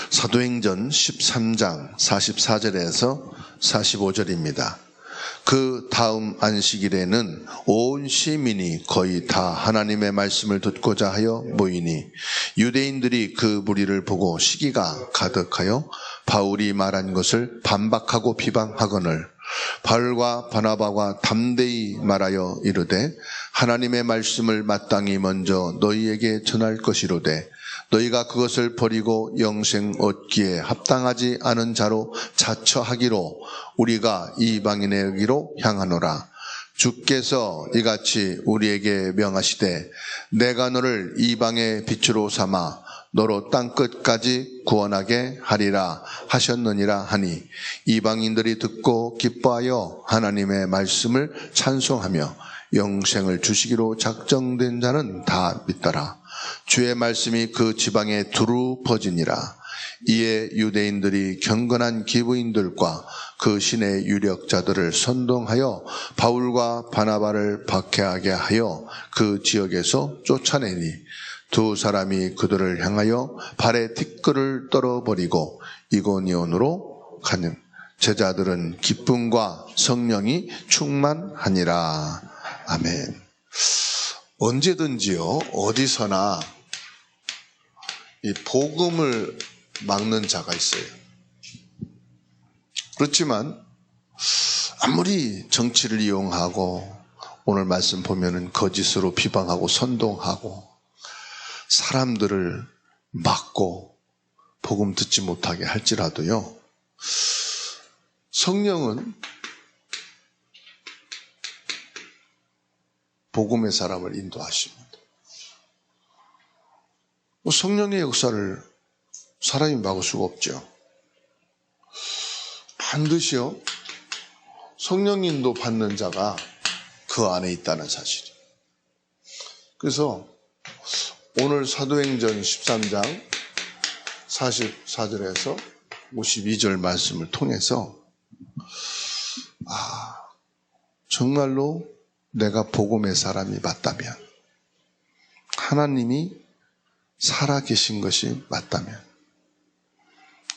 사도행전 13장 44절에서 45절입니다. 그 다음 안식일에는 온 시민이 거의 다 하나님의 말씀을 듣고자 하여 모이니 유대인들이 그 무리를 보고 시기가 가득하여 바울이 말한 것을 반박하고 비방하거늘 바울과 바나바가 담대히 말하여 이르되 하나님의 말씀을 마땅히 먼저 너희에게 전할 것이로되 너희가 그것을 버리고 영생 얻기에 합당하지 않은 자로 자처하기로 우리가 이방인에게로 향하노라. 주께서 이같이 우리에게 명하시되 내가 너를 이방의 빛으로 삼아 너로 땅끝까지 구원하게 하리라 하셨느니라 하니 이방인들이 듣고 기뻐하여 하나님의 말씀을 찬송하며 영생을 주시기로 작정된 자는 다 믿더라. 주의 말씀이 그 지방에 두루 퍼지니라. 이에 유대인들이 경건한 기부인들과 그 신의 유력자들을 선동하여 바울과 바나바를 박해하게 하여 그 지역에서 쫓아내니 두 사람이 그들을 향하여 발에 티끌을 떨어버리고 이고니온으로 가는 제자들은 기쁨과 성령이 충만하니라. 아멘. 언제든지요, 어디서나 이 복음을 막는 자가 있어요. 그렇지만 아무리 정치를 이용하고 오늘 말씀 보면은 거짓으로 비방하고 선동하고 사람들을 막고 복음 듣지 못하게 할지라도요, 성령은 복음의 사람을 인도하십니다. 성령의 역사를 사람이 막을 수가 없죠. 반드시요, 성령 인도 받는 자가 그 안에 있다는 사실이에요. 그래서 오늘 사도행전 13장 44절에서 52절 말씀을 통해서 정말로 내가 복음의 사람이 맞다면, 하나님이 살아계신 것이 맞다면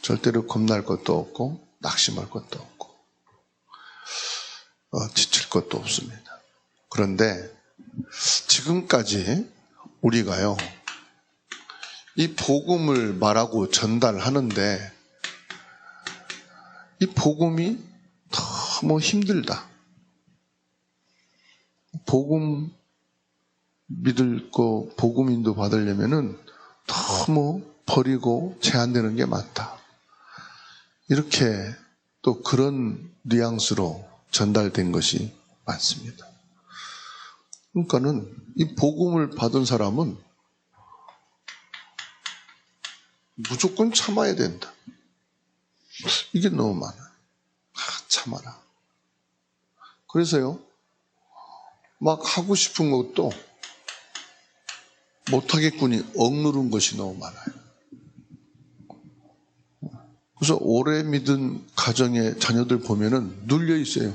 절대로 겁날 것도 없고 낙심할 것도 없고 지칠 것도 없습니다. 그런데 지금까지 우리가요, 이 복음을 말하고 전달하는데 이 복음이 너무 힘들다. 복음 믿을 거, 복음 인도 받으려면은 너무 버리고 제한되는 게 맞다. 이렇게 또 그런 뉘앙스로 전달된 것이 많습니다. 그러니까는 이 복음을 받은 사람은 무조건 참아야 된다. 이게 너무 많아요. 참아라. 그래서요, 막 하고 싶은 것도 못하겠군이 억누른 것이 너무 많아요. 그래서 오래 믿은 가정의 자녀들 보면은 눌려 있어요.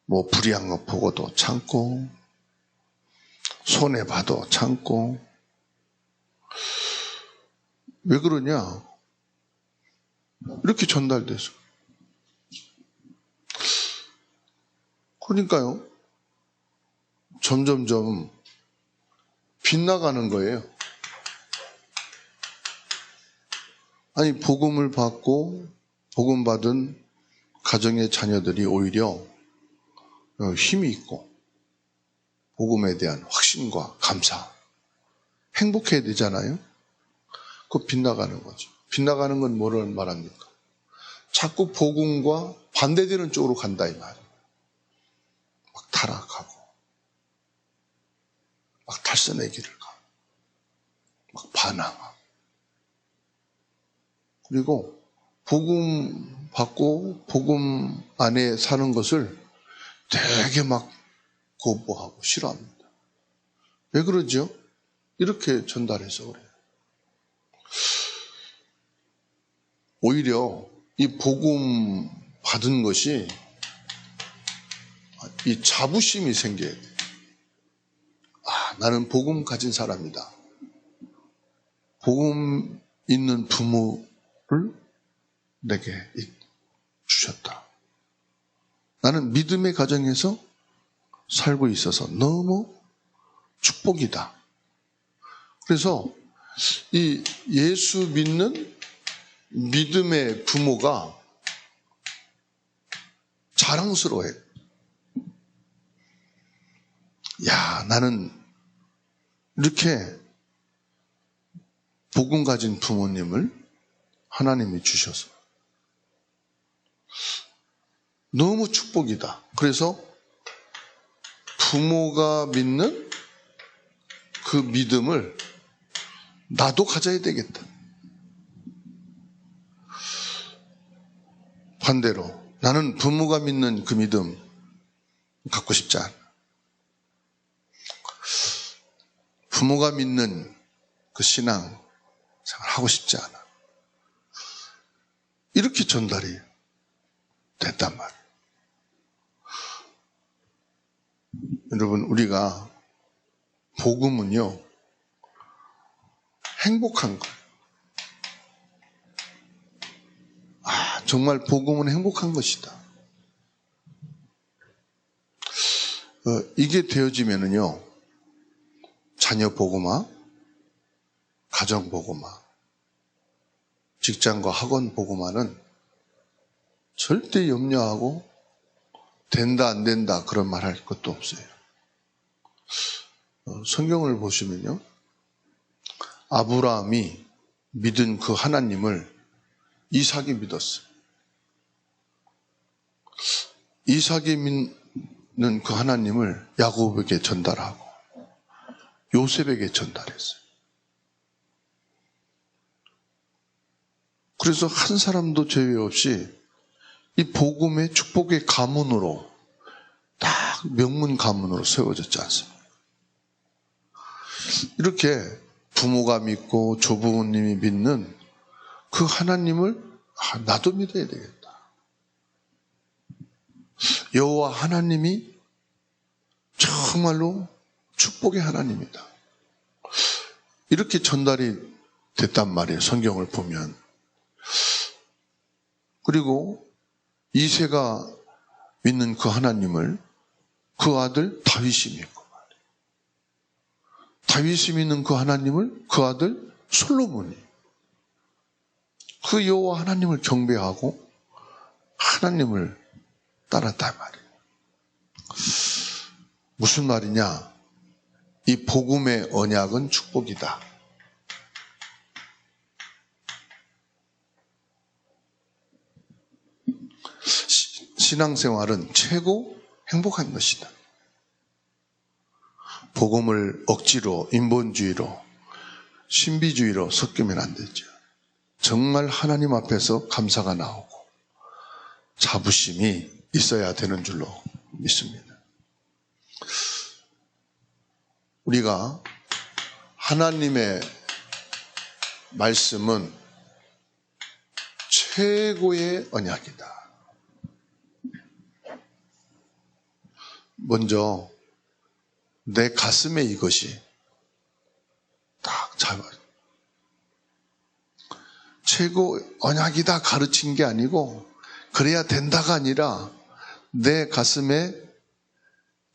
뭐 불의한 거 보고도 참고, 손해봐도 참고. 왜 그러냐? 이렇게 전달돼서. 그러니까요, 점점점 빗나가는 거예요. 아니, 복음을 받고 복음 받은 가정의 자녀들이 오히려 힘이 있고 복음에 대한 확신과 감사, 행복해야 되잖아요. 그거 빗나가는 거죠. 빗나가는 건 뭐를 말합니까? 자꾸 복음과 반대되는 쪽으로 간다 이 말이에요. 막 타락하고 막 탈선의 길을 가고 막 반항하고, 그리고 복음 받고 복음 안에 사는 것을 되게 막 거부하고 싫어합니다. 왜 그러죠? 이렇게 전달해서 그래요. 오히려 이 복음 받은 것이 이 자부심이 생겨야 돼요. 나는 복음 가진 사람이다. 복음 있는 부모를 내게 주셨다. 나는 믿음의 가정에서 살고 있어서 너무 축복이다. 그래서 이 예수 믿는 믿음의 부모가 자랑스러워해요. 야, 나는 이렇게 복음 가진 부모님을 하나님이 주셔서 너무 축복이다. 그래서 부모가 믿는 그 믿음을 나도 가져야 되겠다. 반대로 나는 부모가 믿는 그 믿음 갖고 싶지 않아. 부모가 믿는 그 신앙 생활 하고 싶지 않아. 이렇게 전달이 됐단 말이에요. 여러분, 우리가 복음은요, 행복한 거예요. 정말 복음은 행복한 것이다. 이게 되어지면은요, 자녀 복음화, 가정 복음화, 직장과 학원 복음화는 절대 염려하고 된다 안 된다 그런 말 할 것도 없어요. 성경을 보시면요, 아브라함이 믿은 그 하나님을 이삭이 믿었어요. 이삭이 믿는 그 하나님을 야곱에게 전달하고 요셉에게 전달했어요. 그래서 한 사람도 제외 없이 이 복음의 축복의 가문으로 딱 명문 가문으로 세워졌지 않습니까? 이렇게 부모가 믿고 조부모님이 믿는 그 하나님을 나도 믿어야 되겠다. 여호와 하나님이 정말로 축복의 하나님이다. 이렇게 전달이 됐단 말이에요. 성경을 보면. 그리고 이새가 믿는 그 하나님을 그 아들 다윗이 믿고 말이에요. 다윗이 믿는 그 하나님을 그 아들 솔로몬이 그 여호와 하나님을 경배하고 하나님을 따랐단 말이에요. 무슨 말이냐? 이 복음의 언약은 축복이다. 신앙생활은 최고 행복한 것이다. 복음을 억지로, 인본주의로, 신비주의로 섞으면 안 되죠. 정말 하나님 앞에서 감사가 나오고 자부심이 있어야 되는 줄로 믿습니다. 우리가 하나님의 말씀은 최고의 언약이다. 먼저 내 가슴에 이것이 딱 잡아요. 최고 언약이다 가르친 게 아니고 그래야 된다가 아니라 내 가슴에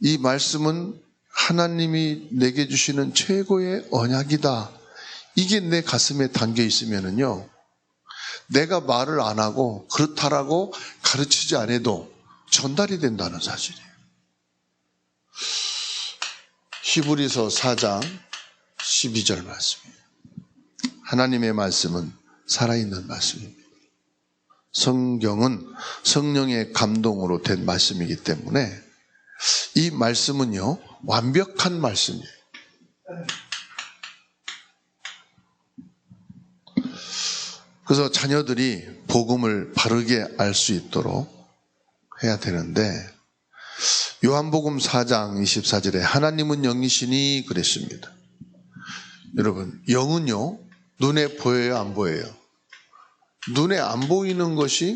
이 말씀은 하나님이 내게 주시는 최고의 언약이다. 이게 내 가슴에 담겨 있으면은요, 내가 말을 안 하고 그렇다라고 가르치지 않아도 전달이 된다는 사실이에요. 히브리서 4장 12절 말씀이에요. 하나님의 말씀은 살아있는 말씀입니다. 성경은 성령의 감동으로 된 말씀이기 때문에 이 말씀은요, 완벽한 말씀이에요. 그래서 자녀들이 복음을 바르게 알 수 있도록 해야 되는데, 요한복음 4장 24절에 하나님은 영이시니 그랬습니다. 여러분, 영은요, 눈에 보여요, 안 보여요? 눈에 안 보이는 것이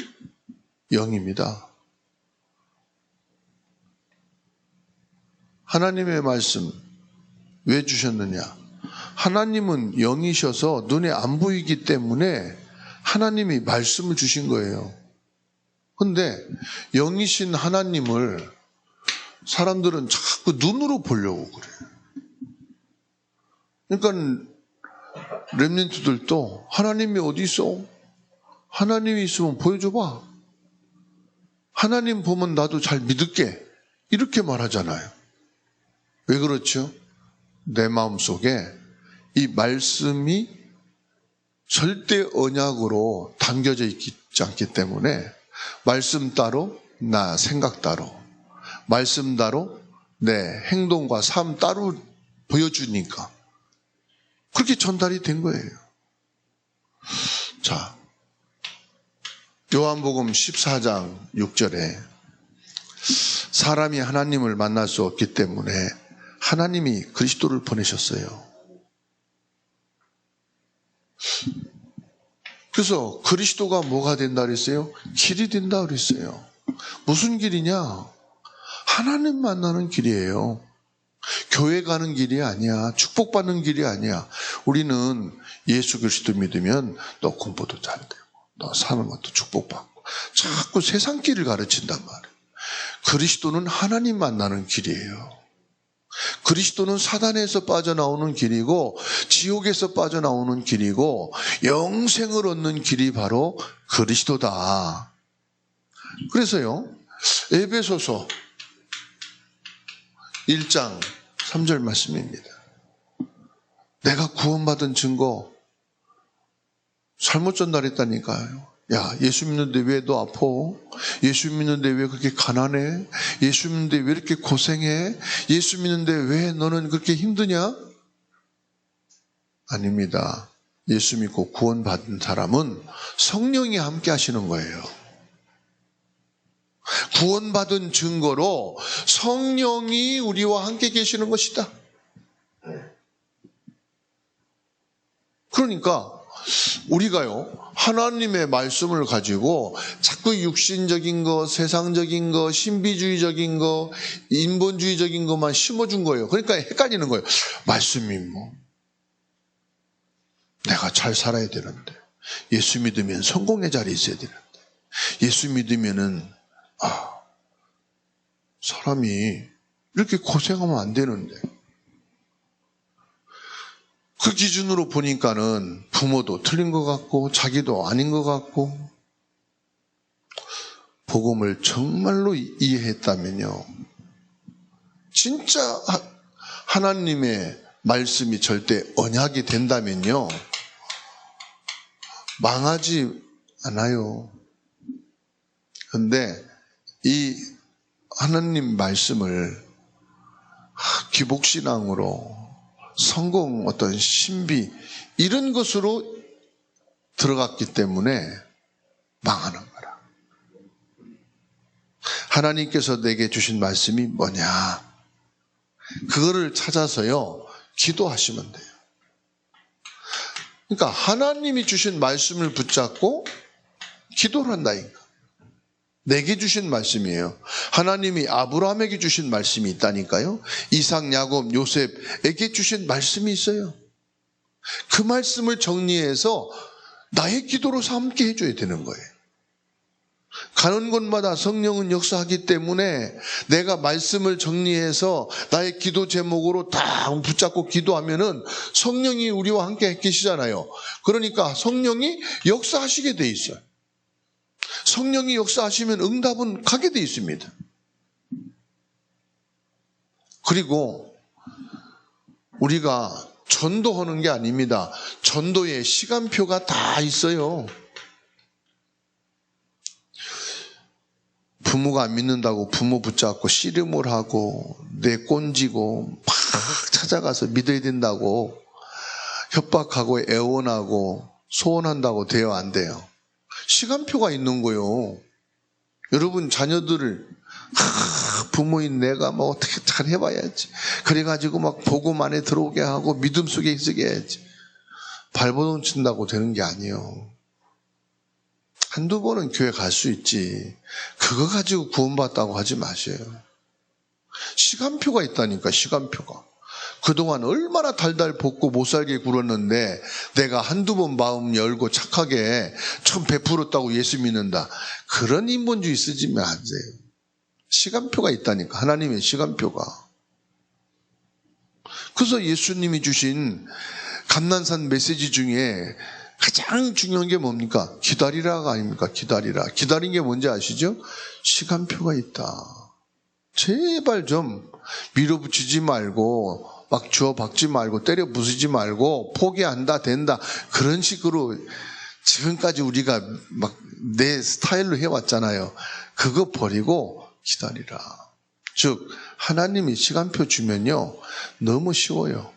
영입니다. 하나님의 말씀 왜 주셨느냐? 하나님은 영이셔서 눈에 안 보이기 때문에 하나님이 말씀을 주신 거예요. 근데 영이신 하나님을 사람들은 자꾸 눈으로 보려고 그래요. 그러니까 렘넌트들도 하나님이 어디 있어? 하나님이 있으면 보여줘봐. 하나님 보면 나도 잘 믿을게. 이렇게 말하잖아요. 왜 그렇죠? 내 마음속에 이 말씀이 절대 언약으로 담겨져 있지 않기 때문에 말씀 따로 나 생각 따로, 말씀 따로 내 행동과 삶 따로 보여주니까 그렇게 전달이 된 거예요. 자, 요한복음 14장 6절에 사람이 하나님을 만날 수 없기 때문에 하나님이 그리스도를 보내셨어요. 그래서 그리스도가 뭐가 된다 그랬어요? 길이 된다 그랬어요. 무슨 길이냐? 하나님 만나는 길이에요. 교회 가는 길이 아니야. 축복받는 길이 아니야. 우리는 예수 그리스도 믿으면 너 공부도 잘 되고 너 사는 것도 축복받고 자꾸 세상 길을 가르친단 말이에요. 그리스도는 하나님 만나는 길이에요. 그리스도는 사단에서 빠져나오는 길이고 지옥에서 빠져나오는 길이고 영생을 얻는 길이 바로 그리스도다. 그래서요, 에베소서 1장 3절 말씀입니다. 내가 구원받은 증거 잘못 전달했다니까요. 야, 예수 믿는데 왜 너 아파? 예수 믿는데 왜 그렇게 가난해? 예수 믿는데 왜 이렇게 고생해? 예수 믿는데 왜 너는 그렇게 힘드냐? 아닙니다. 예수 믿고 구원받은 사람은 성령이 함께 하시는 거예요. 구원받은 증거로 성령이 우리와 함께 계시는 것이다. 그러니까 우리가요, 하나님의 말씀을 가지고 자꾸 육신적인 거, 세상적인 거, 신비주의적인 거, 인본주의적인 것만 심어준 거예요. 그러니까 헷갈리는 거예요. 말씀이 뭐, 내가 잘 살아야 되는데, 예수 믿으면 성공의 자리에 있어야 되는데, 예수 믿으면은, 사람이 이렇게 고생하면 안 되는데, 그 기준으로 보니까는 부모도 틀린 것 같고 자기도 아닌 것 같고, 복음을 정말로 이해했다면요, 진짜 하나님의 말씀이 절대 언약이 된다면요, 망하지 않아요. 그런데 이 하나님 말씀을 기복신앙으로 성공, 어떤 신비 이런 것으로 들어갔기 때문에 망하는 거라. 하나님께서 내게 주신 말씀이 뭐냐? 그거를 찾아서요, 기도하시면 돼요. 그러니까 하나님이 주신 말씀을 붙잡고 기도를 한다니까. 내게 주신 말씀이에요. 하나님이 아브라함에게 주신 말씀이 있다니까요. 이삭, 야곱, 요셉에게 주신 말씀이 있어요. 그 말씀을 정리해서 나의 기도로 삼게 해줘야 되는 거예요. 가는 곳마다 성령은 역사하기 때문에 내가 말씀을 정리해서 나의 기도 제목으로 다 붙잡고 기도하면은 성령이 우리와 함께 계시잖아요. 그러니까 성령이 역사하시게 돼 있어요. 성령이 역사하시면 응답은 가게 돼 있습니다. 그리고 우리가 전도하는 게 아닙니다. 전도의 시간표가 다 있어요. 부모가 안 믿는다고 부모 붙잡고 씨름을 하고 내꼰지고 막 찾아가서 믿어야 된다고 협박하고 애원하고 소원한다고 돼요, 안 돼요? 시간표가 있는 거예요. 여러분 자녀들을 부모인 내가 뭐 어떻게 잘 해봐야지, 그래가지고 막 복음 안에 들어오게 하고 믿음 속에 있게 해야지. 발버둥 친다고 되는 게 아니에요. 한두 번은 교회 갈 수 있지, 그거 가지고 구원받다고 하지 마세요. 시간표가 있다니까, 시간표가. 그동안 얼마나 달달 볶고 못살게 굴었는데 내가 한두 번 마음 열고 착하게 참 베풀었다고 예수 믿는다. 그런 인본주의 쓰지면 안 돼요. 시간표가 있다니까. 하나님의 시간표가. 그래서 예수님이 주신 감난산 메시지 중에 가장 중요한 게 뭡니까? 기다리라가 아닙니까? 기다리라. 기다린 게 뭔지 아시죠? 시간표가 있다. 제발 좀 밀어붙이지 말고 막 주워박지 말고 때려 부수지 말고 포기한다 된다 그런 식으로 지금까지 우리가 막 내 스타일로 해왔잖아요. 그거 버리고 기다리라. 즉 하나님이 시간표 주면요 너무 쉬워요.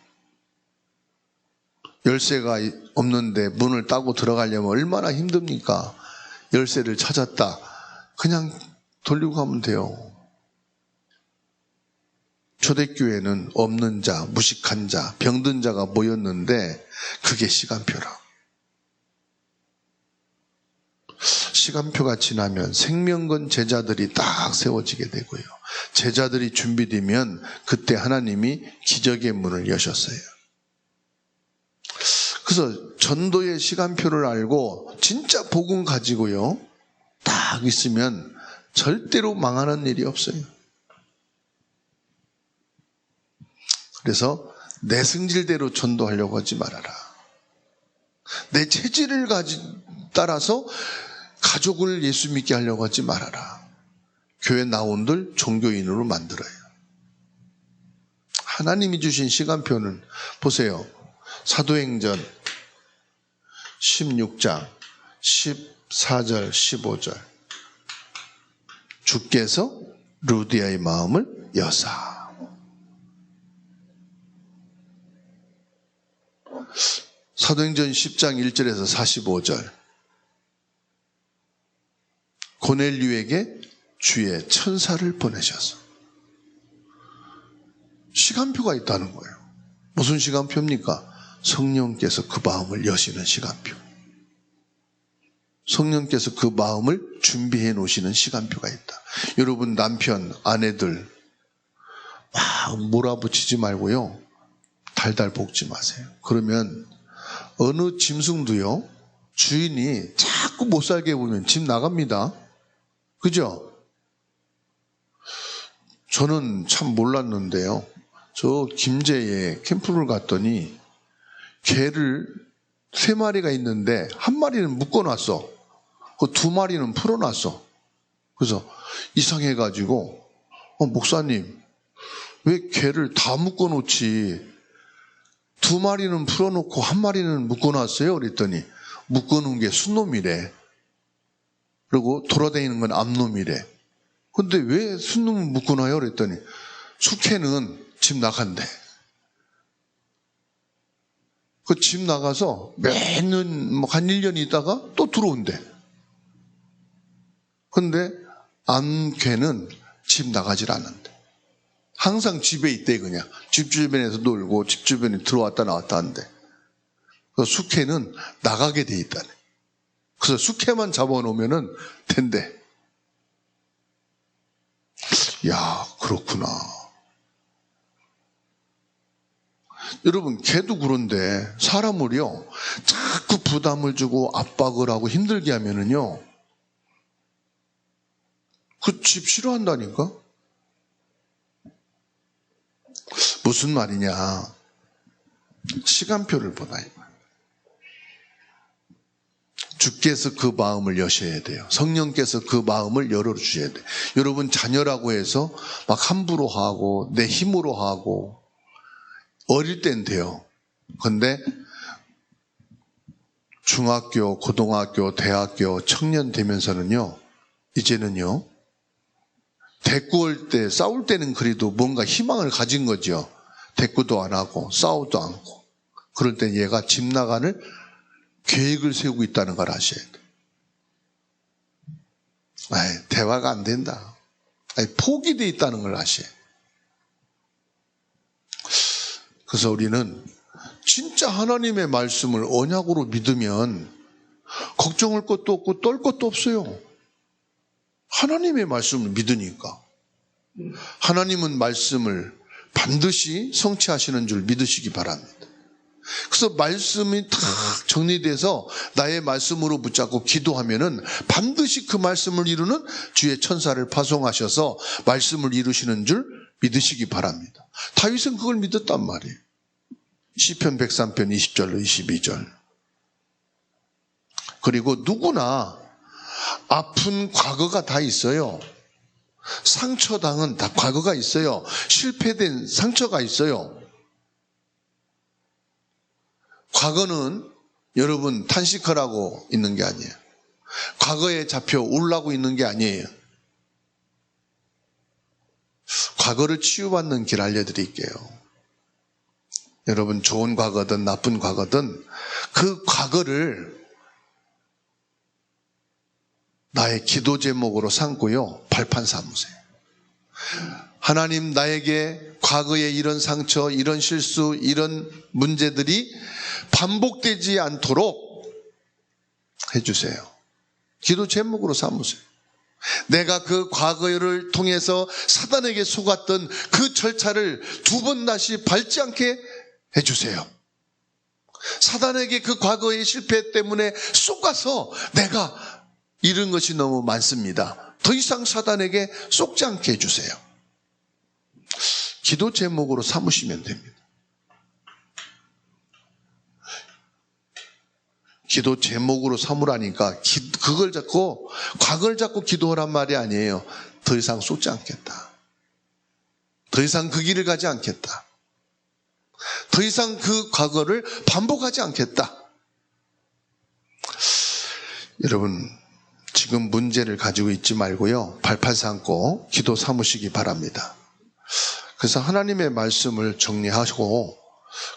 열쇠가 없는데 문을 따고 들어가려면 얼마나 힘듭니까? 열쇠를 찾았다. 그냥 돌리고 가면 돼요. 초대교회는 없는 자, 무식한 자, 병든 자가 모였는데 그게 시간표라. 시간표가 지나면 생명건 제자들이 딱 세워지게 되고요. 제자들이 준비되면 그때 하나님이 기적의 문을 여셨어요. 그래서 전도의 시간표를 알고 진짜 복음 가지고요. 딱 있으면 절대로 망하는 일이 없어요. 그래서 내 승질대로 전도하려고 하지 말아라. 내 체질을 따라서 가족을 예수 믿게 하려고 하지 말아라. 교회 나온들 종교인으로 만들어요. 하나님이 주신 시간표는 보세요. 사도행전 16장 14절 15절 주께서 루디아의 마음을 여사. 사도행전 10장 1절에서 45절 고넬류에게 주의 천사를 보내셔서 시간표가 있다는 거예요. 무슨 시간표입니까? 성령께서 그 마음을 여시는 시간표. 성령께서 그 마음을 준비해 놓으시는 시간표가 있다. 여러분 남편, 아내들 막 몰아붙이지 말고요. 달달 볶지 마세요. 그러면 어느 짐승도요. 주인이 자꾸 못 살게 보면 집 나갑니다. 그죠? 저는 참 몰랐는데요. 저 김제에 캠프를 갔더니 개를 3마리가 있는데 1마리는 묶어놨어. 그 2마리는 풀어놨어. 그래서 이상해가지고 목사님 왜 개를 다 묶어놓지 2마리는 풀어놓고 1마리는 묶어놨어요? 그랬더니 묶어놓은 게 순놈이래. 그리고 돌아다니는 건 암놈이래. 근데 왜 순놈을 묶어놔요? 그랬더니 숙회는 집 나간대. 그 집 나가서 매년 한 1년 있다가 또 들어온대. 근데 암개는 집 나가질 않는데. 항상 집에 있대 그냥. 집 주변에서 놀고 집 주변에 들어왔다 나왔다 한대. 그 숙회는 나가게 돼 있다네. 그래서 숙회만 잡아놓으면 된대. 야, 그렇구나. 여러분, 개도 그런데 사람을요, 자꾸 부담을 주고 압박을 하고 힘들게 하면은요, 그 집 싫어한다니까? 무슨 말이냐. 시간표를 보다. 주께서 그 마음을 여셔야 돼요. 성령께서 그 마음을 열어주셔야 돼요. 여러분 자녀라고 해서 막 함부로 하고 내 힘으로 하고 어릴 땐 돼요. 그런데 중학교, 고등학교, 대학교, 청년 되면서는요. 이제는요. 대꾸 할 때 싸울 때는 그래도 뭔가 희망을 가진 거죠. 대꾸도 안 하고 싸우도 않고. 그럴 때 얘가 집 나가는 계획을 세우고 있다는 걸 아셔야 돼요. 대화가 안 된다. 포기되어 있다는 걸 아셔야 돼요. 그래서 우리는 진짜 하나님의 말씀을 언약으로 믿으면 걱정할 것도 없고 떨 것도 없어요. 하나님의 말씀을 믿으니까. 하나님은 말씀을 반드시 성취하시는 줄 믿으시기 바랍니다. 그래서 말씀이 다 정리돼서 나의 말씀으로 붙잡고 기도하면은 반드시 그 말씀을 이루는 주의 천사를 파송하셔서 말씀을 이루시는 줄 믿으시기 바랍니다. 다윗은 그걸 믿었단 말이에요. 시편 103편 20절로 22절. 그리고 누구나 아픈 과거가 다 있어요. 상처당은 다 과거가 있어요. 실패된 상처가 있어요. 과거는 여러분 탄식하라고 있는 게 아니에요. 과거에 잡혀 울라고 있는 게 아니에요. 과거를 치유받는 길 알려드릴게요. 여러분 좋은 과거든 나쁜 과거든 그 과거를 나의 기도 제목으로 삼고요. 발판 삼으세요. 하나님 나에게 과거의 이런 상처, 이런 실수, 이런 문제들이 반복되지 않도록 해주세요. 기도 제목으로 삼으세요. 내가 그 과거를 통해서 사단에게 속았던 그 절차를 두 번 다시 밟지 않게 해주세요. 사단에게 그 과거의 실패 때문에 속아서 내가 잃은 것이 너무 많습니다. 더 이상 사단에게 속지 않게 해주세요. 기도 제목으로 삼으시면 됩니다. 기도 제목으로 삼으라니까 그걸 잡고 과거를 잡고 기도하란 말이 아니에요. 더 이상 쏟지 않겠다. 더 이상 그 길을 가지 않겠다. 더 이상 그 과거를 반복하지 않겠다. 여러분 지금 문제를 가지고 있지 말고요. 발판 삼고 기도 삼으시기 바랍니다. 그래서 하나님의 말씀을 정리하시고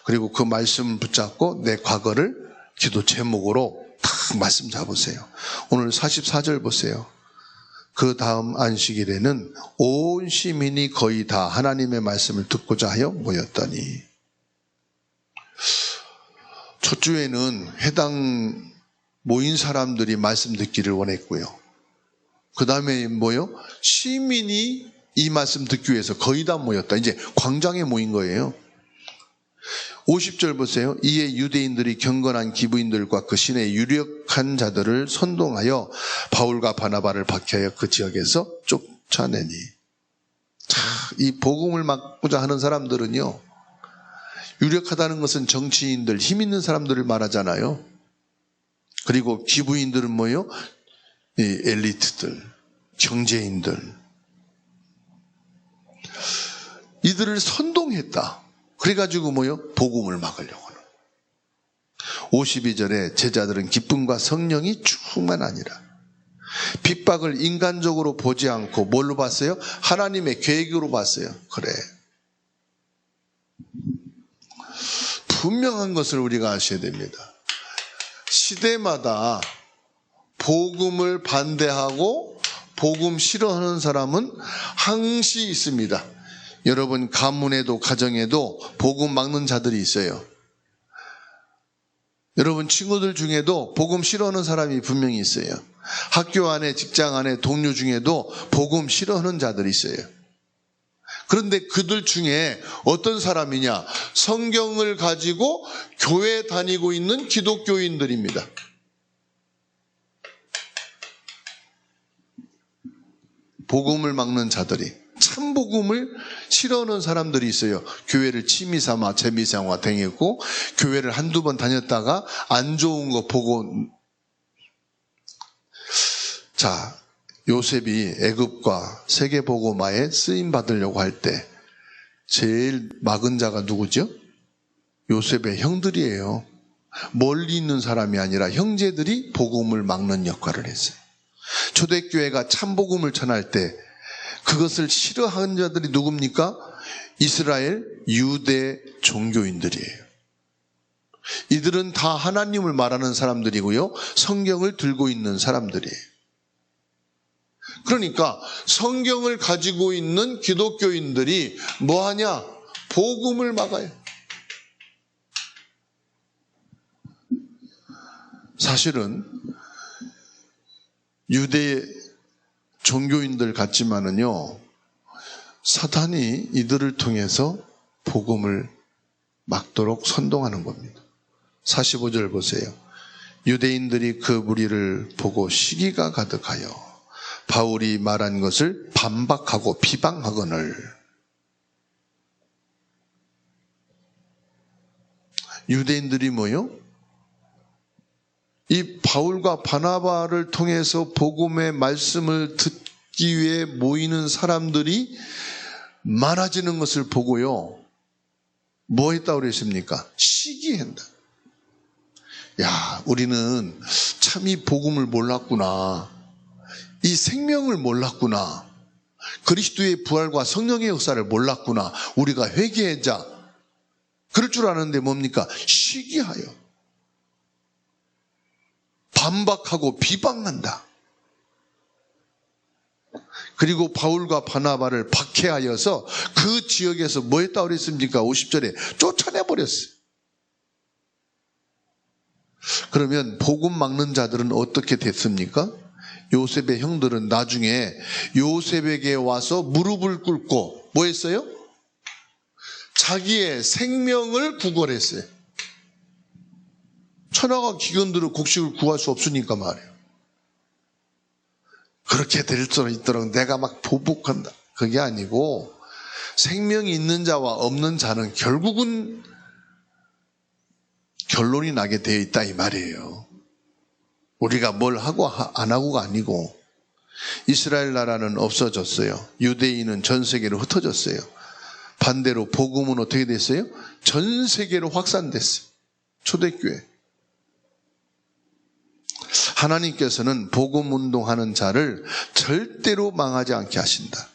그리고 그 말씀을 붙잡고 내 과거를 기도 제목으로 딱 말씀 잡으세요. 오늘 44절 보세요. 그 다음 안식일에는 온 시민이 거의 다 하나님의 말씀을 듣고자 하여 모였더니 첫 주에는 해당 모인 사람들이 말씀 듣기를 원했고요. 그 다음에 뭐요? 시민이 이 말씀 듣기 위해서 거의 다 모였다. 이제 광장에 모인 거예요. 50절 보세요. 이에 유대인들이 경건한 기부인들과 그 신의 유력한 자들을 선동하여 바울과 바나바를 박해하여 그 지역에서 쫓아내니. 자, 이 복음을 막고자 하는 사람들은요. 유력하다는 것은 정치인들, 힘 있는 사람들을 말하잖아요. 그리고 기부인들은 뭐예요? 이 엘리트들, 경제인들. 이들을 선동했다. 그래가지고 뭐요? 복음을 막으려고 하는. 52절에 제자들은 기쁨과 성령이 충만하니라. 핍박을 인간적으로 보지 않고 뭘로 봤어요? 하나님의 계획으로 봤어요. 그래. 분명한 것을 우리가 아셔야 됩니다. 시대마다 복음을 반대하고 복음 싫어하는 사람은 항시 있습니다. 여러분 가문에도 가정에도 복음 막는 자들이 있어요. 여러분 친구들 중에도 복음 싫어하는 사람이 분명히 있어요. 학교 안에 직장 안에 동료 중에도 복음 싫어하는 자들이 있어요. 그런데 그들 중에 어떤 사람이냐? 성경을 가지고 교회 다니고 있는 기독교인들입니다. 복음을 막는 자들이. 참 복음을 싫어하는 사람들이 있어요. 교회를 취미삼아 재미삼아 다녔고 교회를 한두 번 다녔다가 안 좋은 거 보고. 자, 요셉이 애굽과 세계복음화에 쓰임받으려고 할 때 제일 막은 자가 누구죠? 요셉의 형들이에요. 멀리 있는 사람이 아니라 형제들이 복음을 막는 역할을 했어요. 초대교회가 참복음을 전할 때 그것을 싫어하는 자들이 누굽니까? 이스라엘 유대 종교인들이에요. 이들은 다 하나님을 말하는 사람들이고요. 성경을 들고 있는 사람들이에요. 그러니까 성경을 가지고 있는 기독교인들이 뭐하냐? 복음을 막아요. 사실은 유대 종교인들 같지만은요, 사탄이 이들을 통해서 복음을 막도록 선동하는 겁니다. 45절 보세요. 유대인들이 그 무리를 보고 시기가 가득하여 바울이 말한 것을 반박하고 비방하거늘. 유대인들이 뭐요? 이 바울과 바나바를 통해서 복음의 말씀을 듣기 위해 모이는 사람들이 많아지는 것을 보고요. 뭐 했다고 그랬습니까? 시기한다. 야, 우리는 참 이 복음을 몰랐구나. 이 생명을 몰랐구나. 그리스도의 부활과 성령의 역사를 몰랐구나. 우리가 회개하자. 그럴 줄 아는데 뭡니까? 시기하여. 반박하고 비방한다. 그리고 바울과 바나바를 박해하여서 그 지역에서 뭐 했다고 그랬습니까? 50절에 쫓아내버렸어요. 그러면 복음 막는 자들은 어떻게 됐습니까? 요셉의 형들은 나중에 요셉에게 와서 무릎을 꿇고 뭐 했어요? 자기의 생명을 구걸했어요. 천하가 기근들은 곡식을 구할 수 없으니까 말이에요. 그렇게 될 수 있도록 내가 막 보복한다. 그게 아니고 생명이 있는 자와 없는 자는 결국은 결론이 나게 되어 있다 이 말이에요. 우리가 뭘 하고 안 하고가 아니고 이스라엘 나라는 없어졌어요. 유대인은 전 세계로 흩어졌어요. 반대로 복음은 어떻게 됐어요? 전 세계로 확산됐어요. 초대교회. 하나님께서는 복음 운동하는 자를 절대로 망하지 않게 하신다.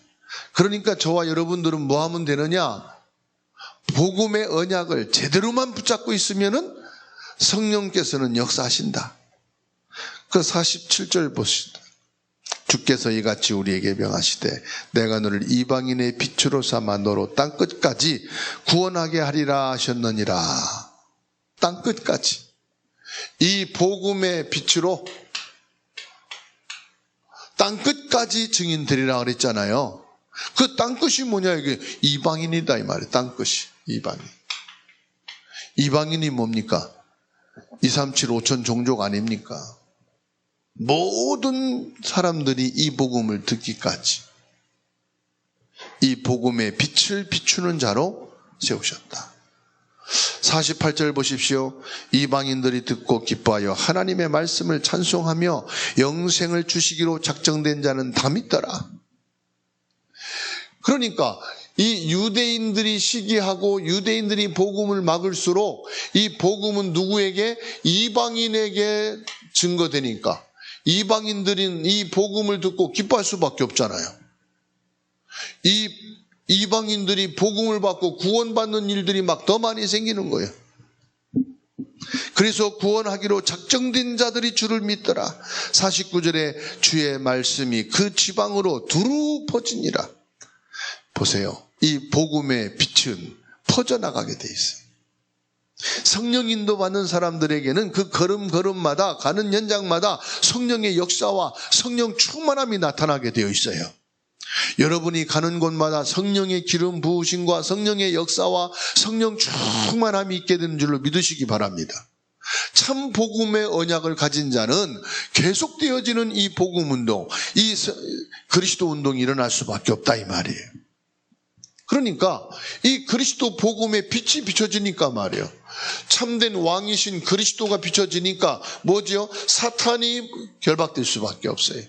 그러니까 저와 여러분들은 뭐 하면 되느냐? 복음의 언약을 제대로만 붙잡고 있으면은 성령께서는 역사하신다. 그 47절 보시다. 주께서 이같이 우리에게 명하시되 내가 너를 이방인의 빛으로 삼아 너로 땅끝까지 구원하게 하리라 하셨느니라. 땅끝까지. 이 복음의 빛으로 땅끝까지 증인 되리라 그랬잖아요. 그 땅끝이 뭐냐? 이게 이방인이다 이 말이에요. 땅끝이 이방인. 이방인이 뭡니까? 237 5천 종족 아닙니까? 모든 사람들이 이 복음을 듣기까지 이 복음의 빛을 비추는 자로 세우셨다. 48절 보십시오. 이방인들이 듣고 기뻐하여 하나님의 말씀을 찬송하며 영생을 주시기로 작정된 자는 다 믿더라. 그러니까 이 유대인들이 시기하고 유대인들이 복음을 막을수록 이 복음은 누구에게? 이방인에게 증거되니까 이방인들은 이 복음을 듣고 기뻐할 수밖에 없잖아요. 이방인들이 복음을 받고 구원받는 일들이 막 더 많이 생기는 거예요. 그래서 구원하기로 작정된 자들이 주를 믿더라. 49절에 주의 말씀이 그 지방으로 두루 퍼지니라. 보세요. 이 복음의 빛은 퍼져나가게 돼 있어요. 성령 인도받는 사람들에게는 그 걸음걸음마다 가는 현장마다 성령의 역사와 성령 충만함이 나타나게 되어 있어요. 여러분이 가는 곳마다 성령의 기름 부으심과 성령의 역사와 성령 충만함이 있게 되는 줄로 믿으시기 바랍니다. 참 복음의 언약을 가진 자는 계속되어지는 이 복음 운동, 이 그리스도 운동이 일어날 수밖에 없다 이 말이에요. 그러니까 이 그리스도 복음의 빛이 비춰지니까 말이에요. 참된 왕이신 그리스도가 비춰지니까 뭐죠? 사탄이 결박될 수밖에 없어요.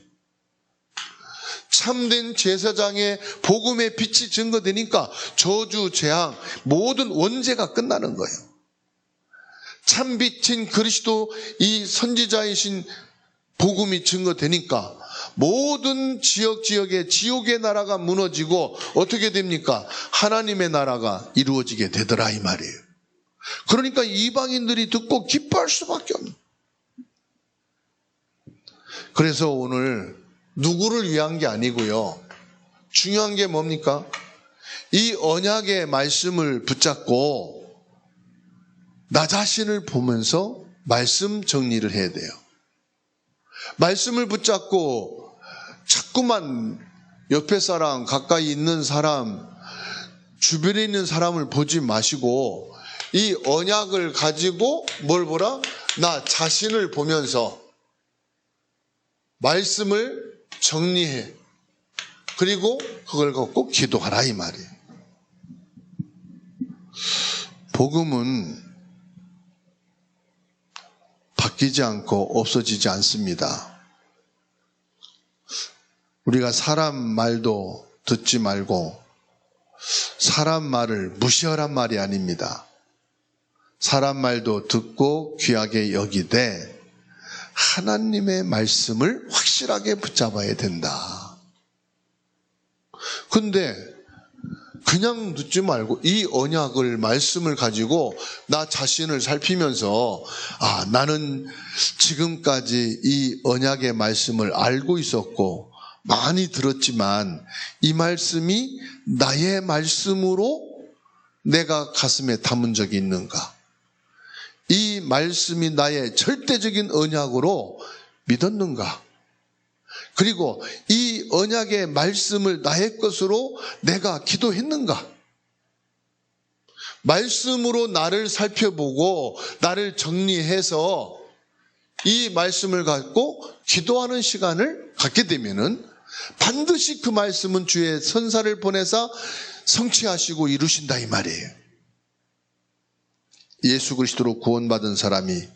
참된 제사장의 복음의 빛이 증거되니까 저주, 재앙, 모든 원죄가 끝나는 거예요. 참빛인 그리스도 이 선지자이신 복음이 증거되니까 모든 지역의 지옥의 나라가 무너지고 어떻게 됩니까? 하나님의 나라가 이루어지게 되더라 이 말이에요. 그러니까 이방인들이 듣고 기뻐할 수밖에 없는. 그래서 오늘 누구를 위한 게 아니고요. 중요한 게 뭡니까? 이 언약의 말씀을 붙잡고 나 자신을 보면서 말씀 정리를 해야 돼요. 말씀을 붙잡고 자꾸만 옆에 사람, 가까이 있는 사람, 주변에 있는 사람을 보지 마시고 이 언약을 가지고 뭘 보라? 나 자신을 보면서 말씀을 정리해. 그리고 그걸 갖고 기도하라 이 말이에요. 복음은 바뀌지 않고 없어지지 않습니다. 우리가 사람 말도 듣지 말고 사람 말을 무시하란 말이 아닙니다. 사람 말도 듣고 귀하게 여기되 하나님의 말씀을 확실하게 붙잡아야 된다. 근데 그냥 듣지 말고 이 언약을 말씀을 가지고 나 자신을 살피면서 나는 지금까지 이 언약의 말씀을 알고 있었고 많이 들었지만 이 말씀이 나의 말씀으로 내가 가슴에 담은 적이 있는가? 이 말씀이 나의 절대적인 언약으로 믿었는가? 그리고 이 언약의 말씀을 나의 것으로 내가 기도했는가? 말씀으로 나를 살펴보고 나를 정리해서 이 말씀을 갖고 기도하는 시간을 갖게 되면은 반드시 그 말씀은 주의 선사를 보내사 성취하시고 이루신다 이 말이에요. 예수 그리스도로 구원받은 사람이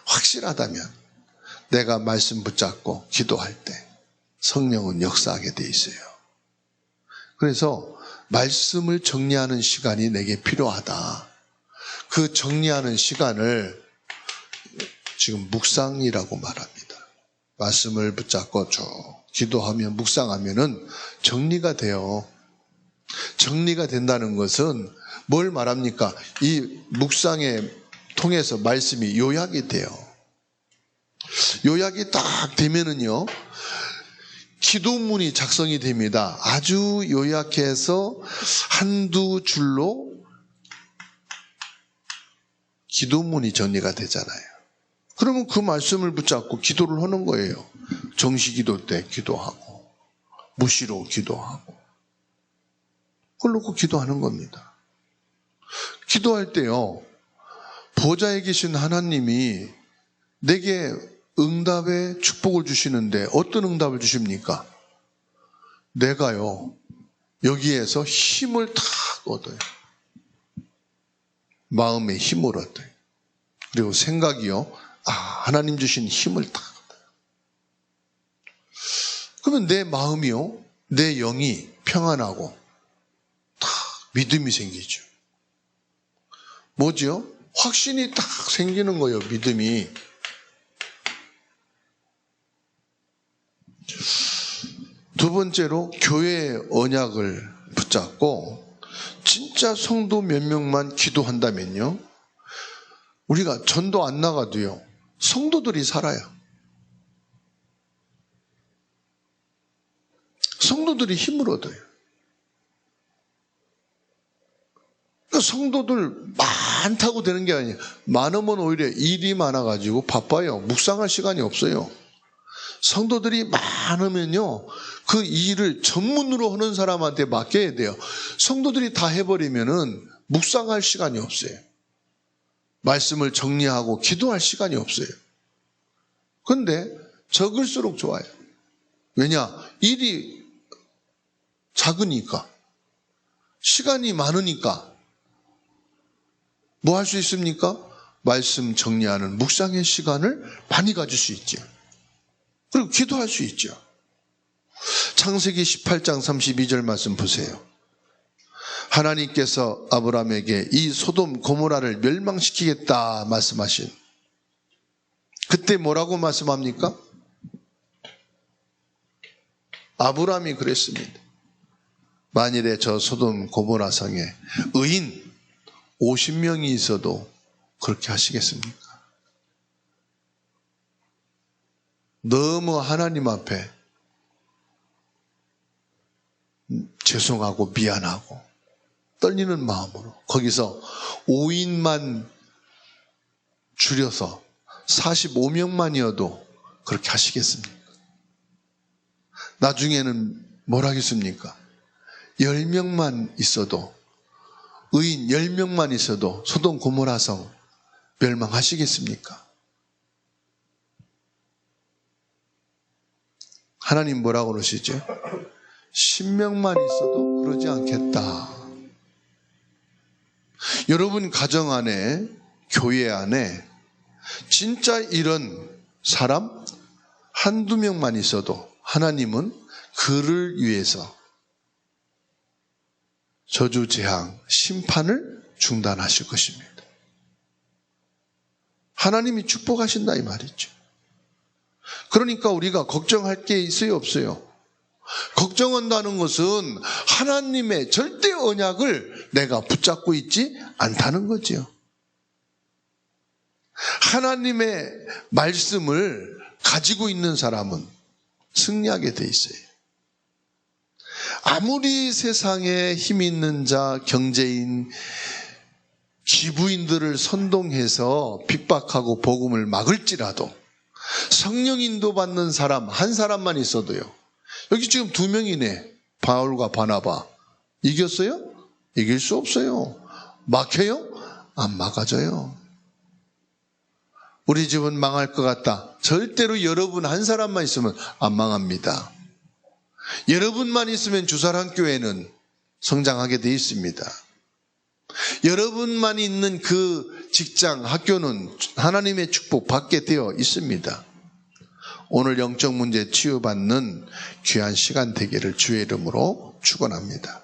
확실하다면 내가 말씀 붙잡고 기도할 때 성령은 역사하게 돼 있어요. 그래서 말씀을 정리하는 시간이 내게 필요하다. 그 정리하는 시간을 지금 묵상이라고 말합니다. 말씀을 붙잡고 쭉 기도하면 묵상하면은 정리가 돼요. 정리가 된다는 것은 뭘 말합니까? 이 묵상에 통해서 말씀이 요약이 돼요. 요약이 딱 되면은요, 기도문이 작성이 됩니다. 아주 요약해서 한두 줄로 기도문이 정리가 되잖아요. 그러면 그 말씀을 붙잡고 기도를 하는 거예요. 정시기도 때 기도하고 무시로 기도하고 그걸 놓고 기도하는 겁니다. 기도할 때요, 보좌에 계신 하나님이 내게 응답의 축복을 주시는데 어떤 응답을 주십니까? 내가요 여기에서 힘을 탁 얻어요. 마음의 힘을 얻어요. 그리고 생각이요, 하나님 주신 힘을 탁 얻어요. 그러면 내 마음이요, 내 영이 평안하고 탁 믿음이 생기죠. 뭐죠? 확신이 딱 생기는 거예요. 믿음이. 두 번째로 교회의 언약을 붙잡고 진짜 성도 몇 명만 기도한다면요, 우리가 전도 안 나가도요 성도들이 살아요. 성도들이 힘을 얻어요. 성도들 많다고 되는 게 아니에요. 많으면 오히려 일이 많아가지고 바빠요. 묵상할 시간이 없어요. 성도들이 많으면요, 그 일을 전문으로 하는 사람한테 맡겨야 돼요. 성도들이 다 해버리면은 묵상할 시간이 없어요. 말씀을 정리하고 기도할 시간이 없어요. 그런데 적을수록 좋아요. 왜냐? 일이 작으니까, 시간이 많으니까. 뭐 할 수 있습니까? 말씀 정리하는 묵상의 시간을 많이 가질 수 있죠. 그리고 기도할 수 있죠. 창세기 18장 32절 말씀 보세요. 하나님께서 아브라함에게 이 소돔 고모라를 멸망시키겠다 말씀하신, 그때 뭐라고 말씀합니까? 아브라함이 그랬습니다. 만일에 저 소돔 고모라 성에 의인 50명이 있어도 그렇게 하시겠습니까? 너무 하나님 앞에 죄송하고 미안하고 떨리는 마음으로 거기서 5인만 줄여서 45명만이어도 그렇게 하시겠습니까? 나중에는 뭐라겠습니까? 10명만 있어도, 의인 10명만 있어도 소돔 고모라성 멸망하시겠습니까? 하나님 뭐라고 그러시죠? 10명만 있어도 그러지 않겠다. 여러분 가정 안에, 교회 안에 진짜 이런 사람 한두 명만 있어도 하나님은 그를 위해서 저주, 재앙, 심판을 중단하실 것입니다. 하나님이 축복하신다 이 말이죠. 그러니까 우리가 걱정할 게 있어요, 없어요? 걱정한다는 것은 하나님의 절대 언약을 내가 붙잡고 있지 않다는 거죠. 하나님의 말씀을 가지고 있는 사람은 승리하게 돼 있어요. 아무리 세상에 힘 있는 자, 경제인, 기부인들을 선동해서 핍박하고 복음을 막을지라도 성령 인도받는 사람 한 사람만 있어도요. 여기 지금 2명이네. 바울과 바나바. 이겼어요? 이길 수 없어요. 막혀요? 안 막아져요. 우리 집은 망할 것 같다. 절대로 여러분 한 사람만 있으면 안 망합니다. 여러분만 있으면 주사랑교회는 성장하게 되어 있습니다. 여러분만 있는 그 직장, 학교는 하나님의 축복 받게 되어 있습니다. 오늘 영적 문제 치유받는 귀한 시간 되기를 주의 이름으로 축원합니다.